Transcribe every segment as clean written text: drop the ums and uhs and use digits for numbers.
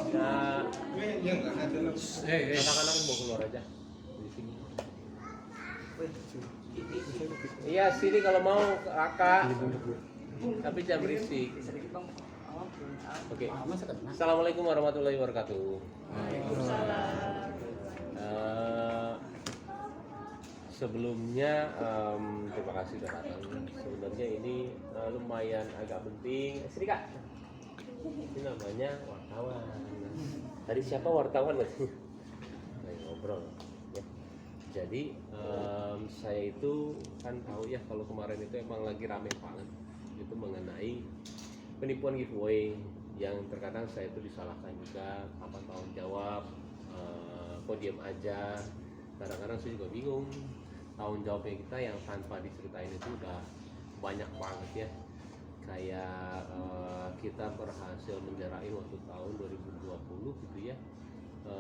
Nah, anak-anak mau keluar aja di sini. Iya sini kalau mau kakak, tapi jangan berisik. Oke. Assalamualaikum warahmatullahi wabarakatuh. Sebelumnya terima kasih sudah datang. Sebenarnya ini lumayan agak penting. Sini kak. Ini namanya wartawan. Tadi siapa wartawan? Lagi ngobrol. Ya. Jadi saya itu kan tahu ya kalau kemarin itu emang lagi rame banget. Itu mengenai penipuan giveaway yang terkadang saya itu disalahkan juga. Kapan tanggung jawab? Kok diam aja? Kadang-kadang saya juga bingung. Tanggung jawabnya kita yang tanpa diceritain itu udah banyak banget ya. Kayak kita berhasil menjarain waktu tahun 2020 gitu ya,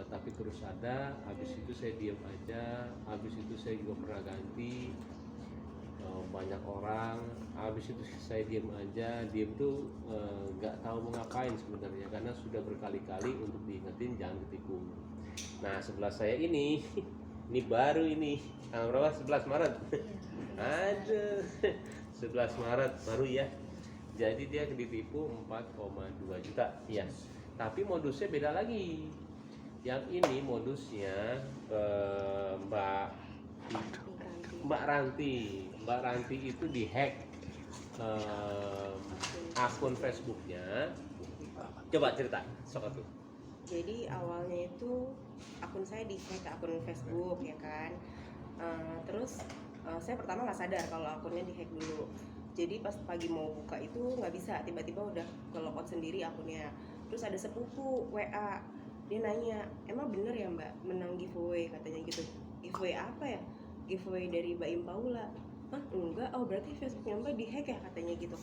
tapi terus ada, habis itu saya diam aja, habis itu saya juga pernah ganti banyak orang, habis itu saya diam aja, diam tuh nggak tahu mau ngapain sebenarnya karena sudah berkali-kali untuk diingetin jangan ketipu. Nah sebelah saya ini ini baru ini tanggal berapa? 11 Maret. Aduh 11 Maret baru ya. Jadi dia ditipu 4,2 juta ya. Tapi modusnya beda lagi. Yang ini modusnya Mbak Ranti. Mbak Ranti itu dihack akun Facebooknya. Coba cerita satu. Jadi awalnya itu akun saya di-hack akun Facebook ya kan. Terus saya pertama nggak sadar kalau akunnya di-hack dulu. Jadi pas pagi mau buka itu nggak bisa, tiba-tiba udah ke-logout sendiri akunnya. Terus ada sepupu WA, dia nanya, emang bener ya mbak menang giveaway katanya gitu. Giveaway apa ya? Giveaway dari Mbak Im Paula. Hah enggak, oh berarti Facebooknya mbak di-hack ya katanya gitu.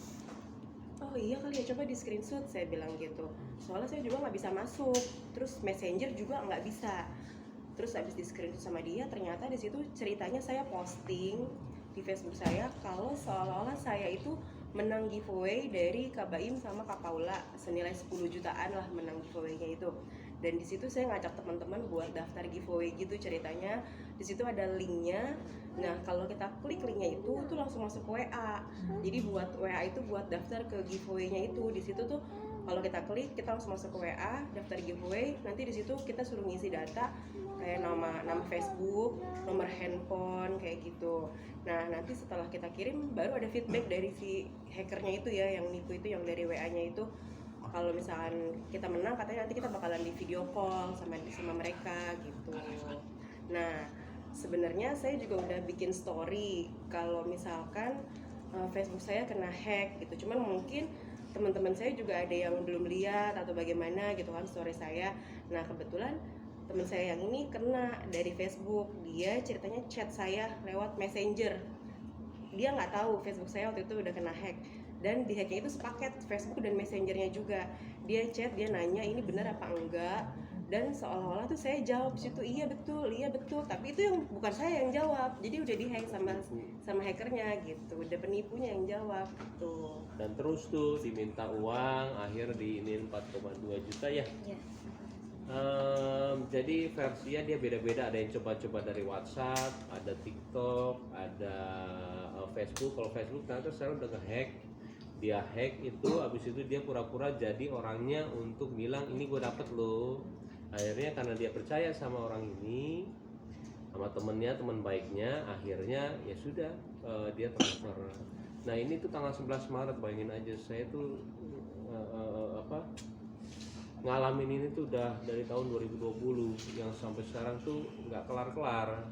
Oh iya kali ya, coba di screenshot, saya bilang gitu. Soalnya saya juga nggak bisa masuk, terus messenger juga nggak bisa. Terus habis di screenshot sama dia, ternyata di situ ceritanya saya posting di Facebook saya kalau seolah-olah saya itu menang giveaway dari Kak Baim sama Kak Paula senilai 10 jutaan lah menang giveaway-nya itu. Dan di situ saya ngajak teman-teman buat daftar giveaway gitu ceritanya. Di situ ada linknya. Nah kalau kita klik linknya itu langsung masuk ke WA. Jadi buat WA itu buat daftar ke giveaway-nya itu. Di situ tuh kalau kita klik kita langsung masuk ke WA daftar giveaway. Nanti di situ kita suruh ngisi data kayak nama Facebook, nomor handphone kayak gitu. Nah nanti setelah kita kirim baru ada feedback dari si hackernya itu ya, yang nipu itu, yang dari WA-nya itu. Kalau misalkan kita menang katanya nanti kita bakalan di video call sama mereka gitu. Nah sebenarnya saya juga udah bikin story kalau misalkan Facebook saya kena hack gitu. Cuman mungkin teman-teman saya juga ada yang belum lihat atau bagaimana gitu kan story saya. Nah kebetulan teman saya yang ini kena dari Facebook. Dia ceritanya chat saya lewat messenger. Dia nggak tahu Facebook saya waktu itu udah kena hack. Dan di hacknya itu sepaket Facebook dan messengernya juga. Dia chat, dia nanya ini benar apa enggak. Dan seolah-olah tuh saya jawab situ iya betul. Tapi itu yang bukan saya yang jawab. Jadi udah di-hack sama hackernya gitu. Udah penipunya yang jawab gitu. Dan terus tuh diminta uang, akhir diinin 4,2 juta ya. Jadi versinya dia beda-beda, ada yang coba-coba dari WhatsApp, ada TikTok, ada Facebook. Kalau Facebook ternyata sekarang udah nge-hack. Dia hack itu, habis itu dia pura-pura jadi orangnya untuk bilang ini gue dapet loh. Akhirnya karena dia percaya sama orang ini, sama temennya, teman baiknya, akhirnya ya sudah dia transfer. Nah ini tuh tanggal 11 Maret, bayangin aja saya tuh ngalamin ini tuh udah dari tahun 2020 yang sampai sekarang tuh nggak kelar-kelar.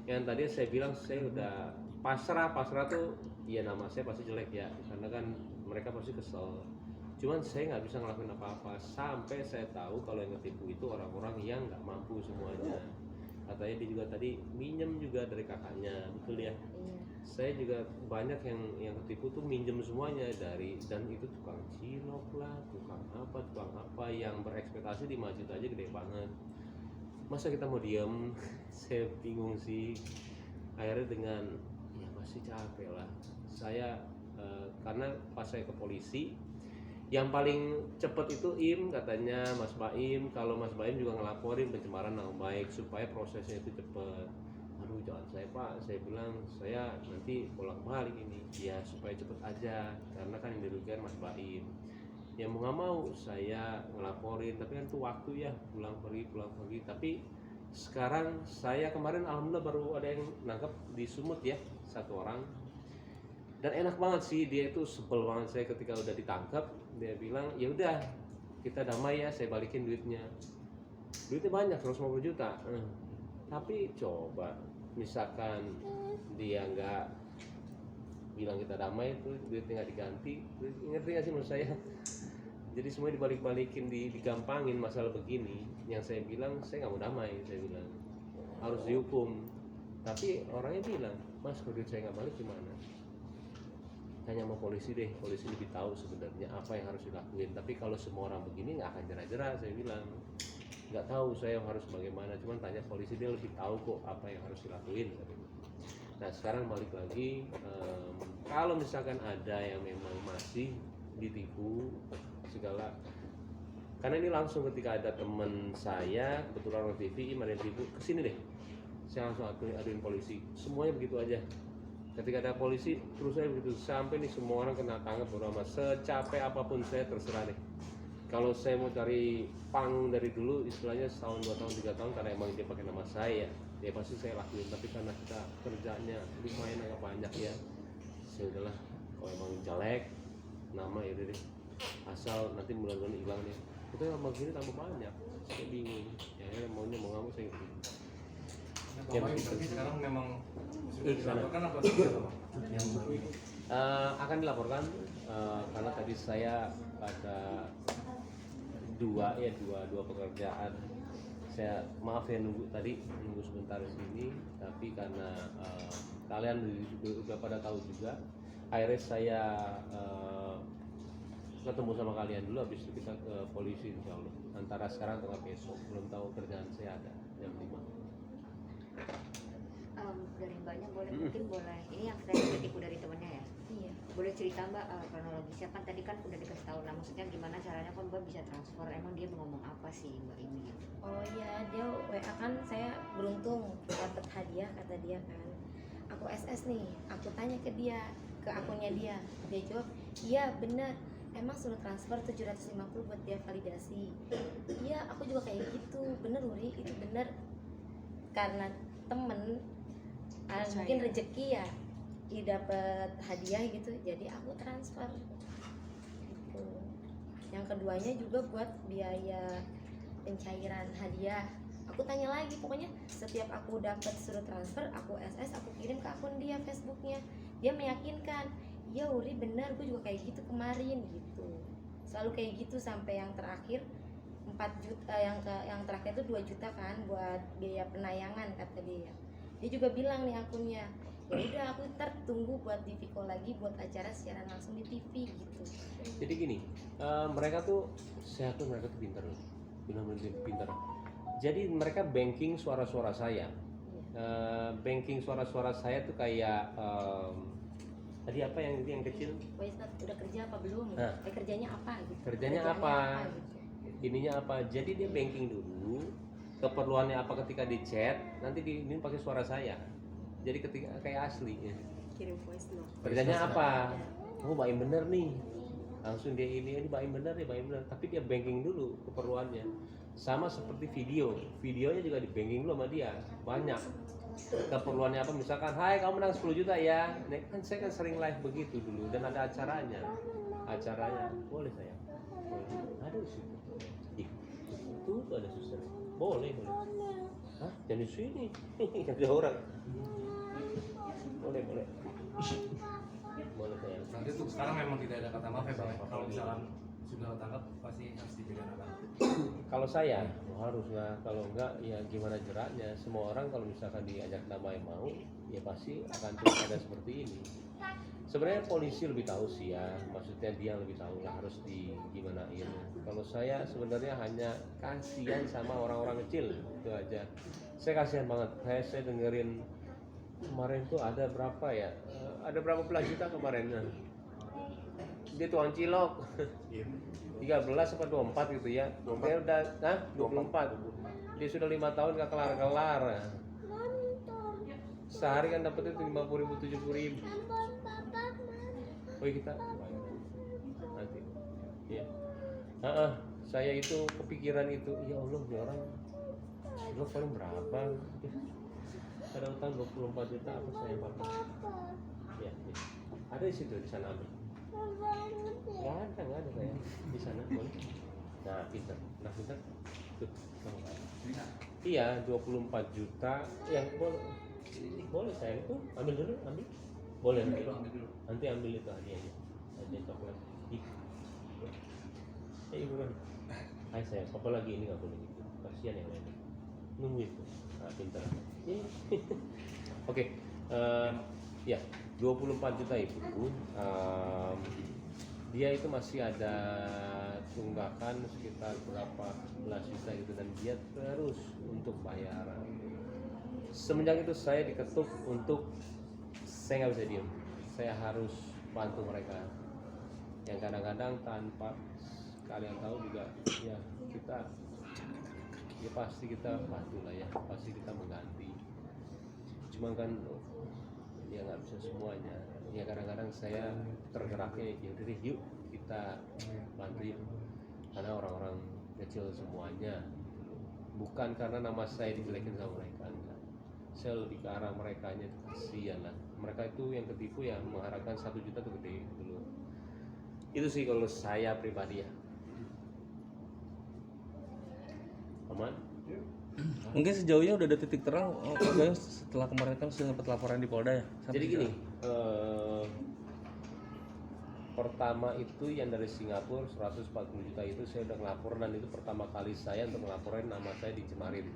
Yang tadi saya bilang saya udah pasrah tuh ya, nama saya pasti jelek ya karena kan mereka pasti kesel. Cuman saya nggak bisa ngelakuin apa-apa sampai saya tahu kalau yang ngetipu itu orang-orang yang nggak mampu semuanya. Katanya dia juga tadi minjem juga dari kakaknya, betul ya? Saya juga banyak yang ketipu tuh minjem semuanya dari, dan itu tukang cilok lah, tukang apa yang berekspektasi 5 juta aja gede banget. Masa kita mau diem? Saya bingung sih. Akhirnya dengan ya masih capek lah. Saya karena pas saya ke polisi Yang paling cepet itu katanya Mas Baim. Kalau Mas Baim juga ngelaporin pencemaran nama baik supaya prosesnya itu cepet. Aduh jangan saya Pak, saya bilang saya nanti bolak balik ini ya supaya cepet aja, karena kan yang dirugikan Mas Baim. Ya mau nggak mau saya ngelaporin, tapi kan itu waktu ya, pulang pergi. Tapi sekarang saya kemarin alhamdulillah baru ada yang nangkep di Sumut ya, satu orang. Dan enak banget sih, dia itu sebel banget saya ketika udah ditangkap. Dia bilang ya udah kita damai ya, saya balikin duitnya banyak 150 juta. Tapi coba misalkan dia nggak bilang kita damai, itu duitnya nggak diganti, ngerti nggak sih maksud saya? Jadi semuanya dibalik-balikin, digampangin masalah begini. Yang saya bilang saya nggak mau damai, saya bilang harus dihukum. Tapi orangnya bilang, Mas kalau duit saya nggak balik gimana? Tanya sama polisi deh, polisi lebih tahu sebenarnya apa yang harus dilakuin. Tapi kalau semua orang begini nggak akan jerah-jerah, saya bilang nggak tahu saya harus bagaimana, cuman tanya polisi, dia lebih tahu kok apa yang harus dilakuin. Nah sekarang balik lagi, kalau misalkan ada yang memang masih ditipu segala, karena ini langsung ketika ada teman saya kebetulan orang TV ada yang tipu, kesini deh saya langsung aduin polisi, semuanya begitu aja. Ketika ada polisi terus saya begitu sampai nih semua orang kena tangkap bersama. Secapek apapun saya terserah deh. Kalau saya mau cari panggung dari dulu istilahnya setahun 2 tahun 3 tahun karena emang dia pakai nama saya, ya pasti saya lakuin. Tapi karena kita kerjanya lumayan agak banyak ya, saya udahlah, kalau emang jelek nama ya udah deh, asal nanti bulan-bulan hilang nih. Kita sama gini tambah banyak, saya bingung. Ya maunya mau nggak mau saya bingung. Ya, tapi sekarang memang sudah dilaporkan apa sudah Pak? Yang baru ini? Akan dilaporkan karena tadi saya ada dua pekerjaan. Saya maaf ya nunggu sebentar di sini, tapi karena kalian udah pada tahu juga, akhirnya saya ketemu sama kalian dulu, habis itu kita ke polisi insya Allah. Antara sekarang atau besok, belum tahu kerjaan saya ada jam 5. Dari mbaknya boleh mungkin boleh ini yang tadi ketipu dari temennya ya. Iya. Boleh cerita mbak kronologisnya, kan tadi kan udah dikasih tahu lah, maksudnya gimana caranya kan mbak bisa transfer, emang dia ngomong apa sih mbak ini gitu. Oh iya, dia WA kan, saya beruntung dapat hadiah kata dia kan. Aku SS nih, aku tanya ke dia, ke akunnya dia jawab, iya benar, emang suruh transfer 750 buat dia validasi. Iya, aku juga kayak gitu, bener Uri, itu bener. Karena temen mungkin rezeki ya, dia dapat hadiah gitu, jadi aku transfer gitu. Yang keduanya juga buat biaya pencairan hadiah. Aku tanya lagi, pokoknya setiap aku dapat suruh transfer, aku SS, aku kirim ke akun dia Facebooknya. Dia meyakinkan, iya Uri benar, gue juga kayak gitu kemarin gitu. Selalu kayak gitu sampai yang terakhir 4 juta, yang terakhir itu 2 juta kan buat biaya penayangan kata dia. Dia juga bilang nih akunnya, ya udah aku ntar tunggu buat di Viko lagi buat acara siaran langsung di TV gitu. Jadi gini, mereka tuh, saya tuh mereka tuh pintar loh, benar-benar pintar. Jadi mereka banking suara-suara saya. Banking suara-suara saya tuh kayak tadi apa yang kecil? Udah kerja apa belum? Nah, Kerjanya apa gitu? kerjanya apa? Gitu. Ininya apa? Jadi dia banking dulu. Keperluannya apa ketika di chat, nanti ini pakai suara saya. Jadi ketika kayak asli ya. Kirim voice note. Kerjanya apa? Oh Baim bener nih. Langsung dia ini Baim bener nih, Baim bener. Tapi dia banking dulu keperluannya. Sama seperti videonya juga di banking dulu sama dia. Banyak. Keperluannya apa? Misalkan, hai kamu menang 10 juta ya. Kan saya kan sering live begitu dulu dan ada acaranya. Boleh saya. Boleh. Ada di situ. Ih, itu ada suster. Boleh. Hah? Jangan di sini. Ada orang. Boleh. Boleh saya. Nanti untuk sekarang memang tidak ada kata maaf ya Bang. Kalau misalkan sudah ketangkap pasti harus dipidanakan. Kalau saya harus lah, kalau enggak ya gimana jeraknya. Semua orang kalau misalkan diajak damai mau, ya pasti akan terus ada seperti ini. Sebenarnya polisi lebih tahu sih ya, maksudnya dia lebih tahu lah harus di gimanain. Kalau saya sebenarnya hanya kasihan sama orang-orang kecil, itu aja. Saya kasihan banget. Saya dengerin kemarin tuh ada berapa ya? Ada berapa belas juta kemarin? dia tukang cilok. 13 apa 24 gitu ya. Dia udah 24. Dia sudah 5 tahun gak kelar-kelar. Sehari kan dapat itu 50.000 70.000. Oh kita nanti. Ya. Saya itu kepikiran itu, ya Allah ini orang lo paling berapa? Ada utang 24 juta apa saya apa? Ya, ya. Ada di situ di sana ambil. Nggak ada saya di sana boleh. Nah pinter, tuh. Iya 24 juta yang boleh saya itu ambil dulu boleh nanti ambil itu hadiahnya coklat. Ibu kan, hai saya, papa lagi ini nggak boleh gitu, kasihan yang lain nunggu itu, pinter. Oke, ya 24 juta itu, dia itu masih ada tunggakan sekitar berapa belas juta gitu dan dia terus untuk bayaran. Semenjak itu saya diketuk untuk saya nggak bisa diem, saya harus bantu mereka. Yang kadang-kadang tanpa kalian tahu juga ya kita ya pasti kita bantu lah ya, pasti kita mengganti. Cuma kan ya nggak bisa semuanya. Ya kadang-kadang saya tergeraknya ya udah deh yuk kita bantuin karena orang-orang kecil semuanya, bukan karena nama saya dijelekin sama mereka enggak. Saya lebih ke arah mereka nya kasihan lah, mereka itu yang ketipu ya mengharapkan 1 juta tuh gede dulu. Itu sih kalau saya pribadi ya. Aman? Mungkin sejauhnya udah ada titik terang setelah kemarin kan sudah dapat laporan di Polda ya. Jadi gini, pertama itu yang dari Singapura 140 juta itu saya udah ngelapor dan itu pertama kali saya untuk ngelaporin nama saya dicemarin.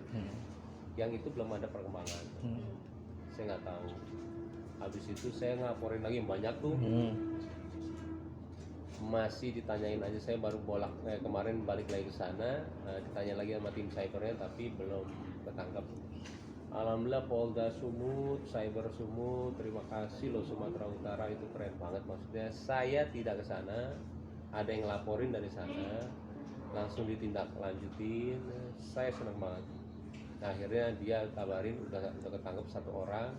Yang itu belum ada perkembangan. Saya nggak tahu. Habis itu saya ngelaporin lagi yang banyak tuh. Masih ditanyain aja, saya baru kemarin balik lagi ke sana, ditanya lagi sama tim cybernya tapi belum ketangkap. Alhamdulillah Polda Sumut, Cyber Sumut, terima kasih loh Sumatera Utara, itu keren banget. Maksudnya saya tidak ke sana, ada yang laporin dari sana, langsung ditindaklanjutin. Saya senang banget. Nah, akhirnya dia kabarin udah ketangkep 1 orang.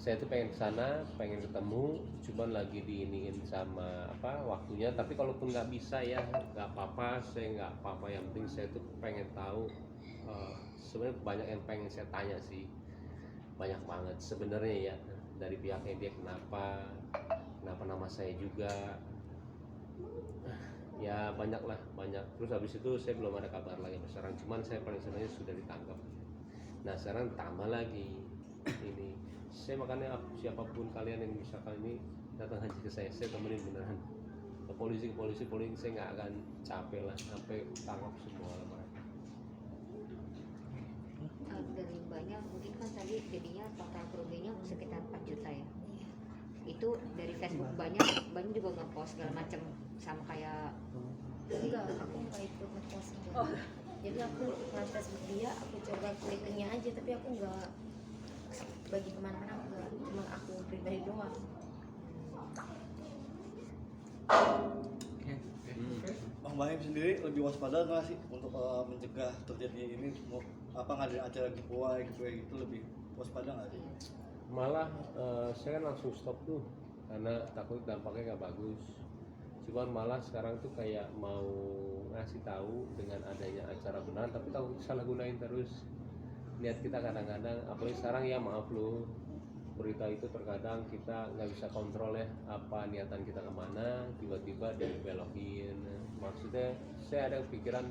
Saya tuh pengen kesana, pengen ketemu, cuman lagi diiniin sama waktunya. Tapi kalaupun nggak bisa ya nggak apa-apa, saya nggak apa-apa. Yang penting saya tuh pengen tahu. Sebenarnya banyak yang pengen saya tanya sih, banyak banget sebenarnya ya, dari pihaknya dia kenapa nama saya juga. Ya banyak. Terus habis itu saya belum ada kabar lagi sekarang. Cuman saya paling senangnya sudah ditangkap. Nah sekarang tambah lagi ini. Saya makanya siapapun kalian yang misalkan ini datang aja ke saya temenin beneran. Ke polisi saya nggak akan capek lah sampai tangkap semua mereka. Dari banyak mungkin kan tadi jadinya total kerugiannya sekitar 4 juta ya. Itu dari Facebook banyak juga ngepost segala macam sama kayak Enggak, aku nggak ikut ngepost gitu. Jadi aku iklan Facebook dia, aku coba klik linknya aja, tapi aku nggak bagi kemana-mana, enggak, cuma aku pribadi doang. Bang Bahim sendiri lebih waspada nggak sih untuk mencegah terjadi ini ngadain acara giveaway gitu lebih waspada nggak sih? Malah saya kan langsung stop tuh karena takut dampaknya nggak bagus. Cuman malah sekarang tuh kayak mau ngasih tahu dengan adanya acara beneran, tapi takut salah gunain terus. Lihat kita kadang-kadang, apalagi sekarang ya maaf loh, berita itu terkadang kita nggak bisa kontrol ya apa niatan kita kemana, tiba-tiba dibelokin. Maksudnya saya ada pikiran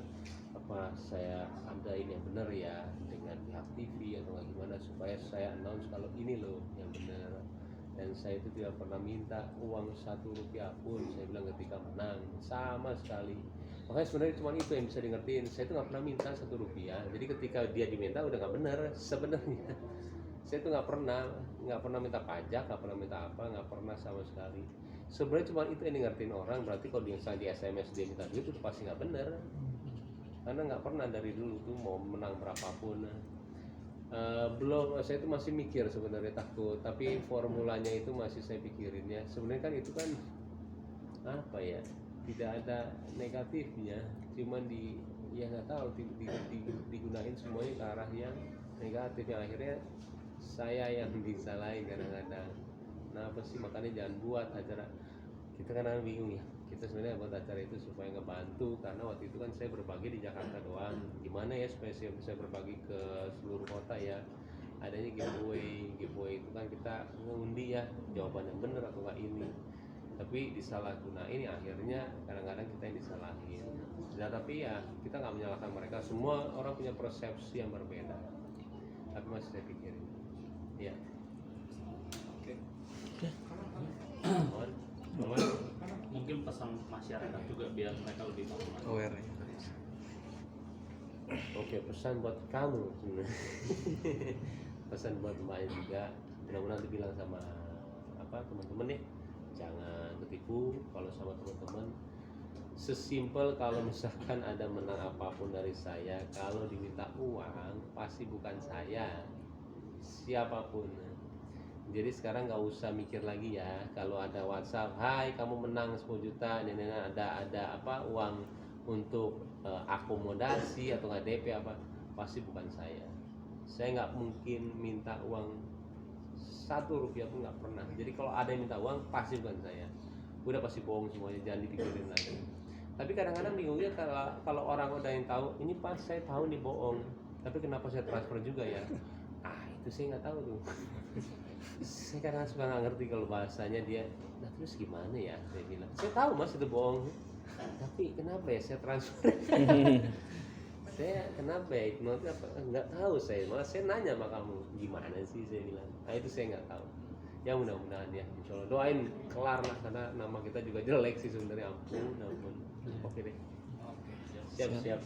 apa saya ada ini yang benar ya dengan pihak TV atau gimana supaya saya announce kalau ini loh yang benar. Dan saya itu tidak pernah minta uang 1 rupiah pun, saya bilang ketika menang sama sekali. Makanya sebenarnya cuma itu yang bisa dimengertiin. Saya itu nggak pernah minta 1 rupiah. Jadi ketika dia diminta udah nggak benar sebenarnya. Saya itu nggak pernah minta pajak, nggak pernah minta apa, nggak pernah sama sekali. Sebenarnya cuma itu yang ngertiin orang. Berarti kalau di SMS dia minta duit itu pasti nggak benar. Karena nggak pernah dari dulu tuh mau menang berapapun. Belum, saya itu masih mikir sebenarnya takut. Tapi formulanya itu masih saya pikirin ya. Sebenarnya kan itu kan apa ya, tidak ada negatifnya, cuman ya nggak tahu digunain semuanya ke arah yang negatif, yang akhirnya saya yang disalahin kadang-kadang. Nah apa sih, makanya jangan buat acara. Kita kadang bingung ya, kita sebenarnya buat acara itu supaya ngebantu, karena waktu itu kan saya berbagi di Jakarta doang, gimana ya supaya saya bisa berbagi ke seluruh kota ya. Adanya giveaway itu kan kita ngundi ya jawaban yang benar atau enggak ini, tapi disalahgunain ya, akhirnya kadang-kadang kita yang disalahin. Nah, tapi ya kita nggak menyalahkan mereka, semua orang punya persepsi yang berbeda, tapi masih saya pikirin ya. Oke. Mohon. Mungkin pesan masyarakat juga biar mereka lebih tahu. Aware. Oke, pesan buat kamu sebenarnya. Pesan buat mbaknya juga, mudah-mudahan dibilang sama teman-teman ya, jangan ketipu kalau sama teman-teman. Sesimpel kalau misalkan ada menang apapun dari saya, kalau diminta uang pasti bukan saya, siapapun. Jadi sekarang nggak usah mikir lagi ya, kalau ada WhatsApp, hai kamu menang 10 juta, dan ada uang untuk akomodasi atau nggak DP pasti bukan saya. Saya nggak mungkin minta uang 1 rupiah pun, nggak pernah. Jadi kalau ada yang minta uang pasti bukan saya. Udah pasti bohong semuanya, jangan dipikirin lagi. Tapi kadang-kadang bingungnya kalau orang udah yang tahu, ini pas saya tahu nih bohong, tapi kenapa saya transfer juga ya? Itu saya nggak tahu tuh. Saya kadang suka nggak ngerti kalau bahasanya dia. Nah terus gimana ya? Saya bilang, saya tahu mas itu bohong, tapi kenapa ya saya transfer? Saya kenapa ya, nggak tahu saya, malah saya nanya sama kamu gimana sih, saya bilang. Nah itu saya nggak tahu. Ya mudah-mudahan ya, insya Allah doain kelar lah, karena nama kita juga jelek sih sebenarnya, ampun. Oke deh, siap.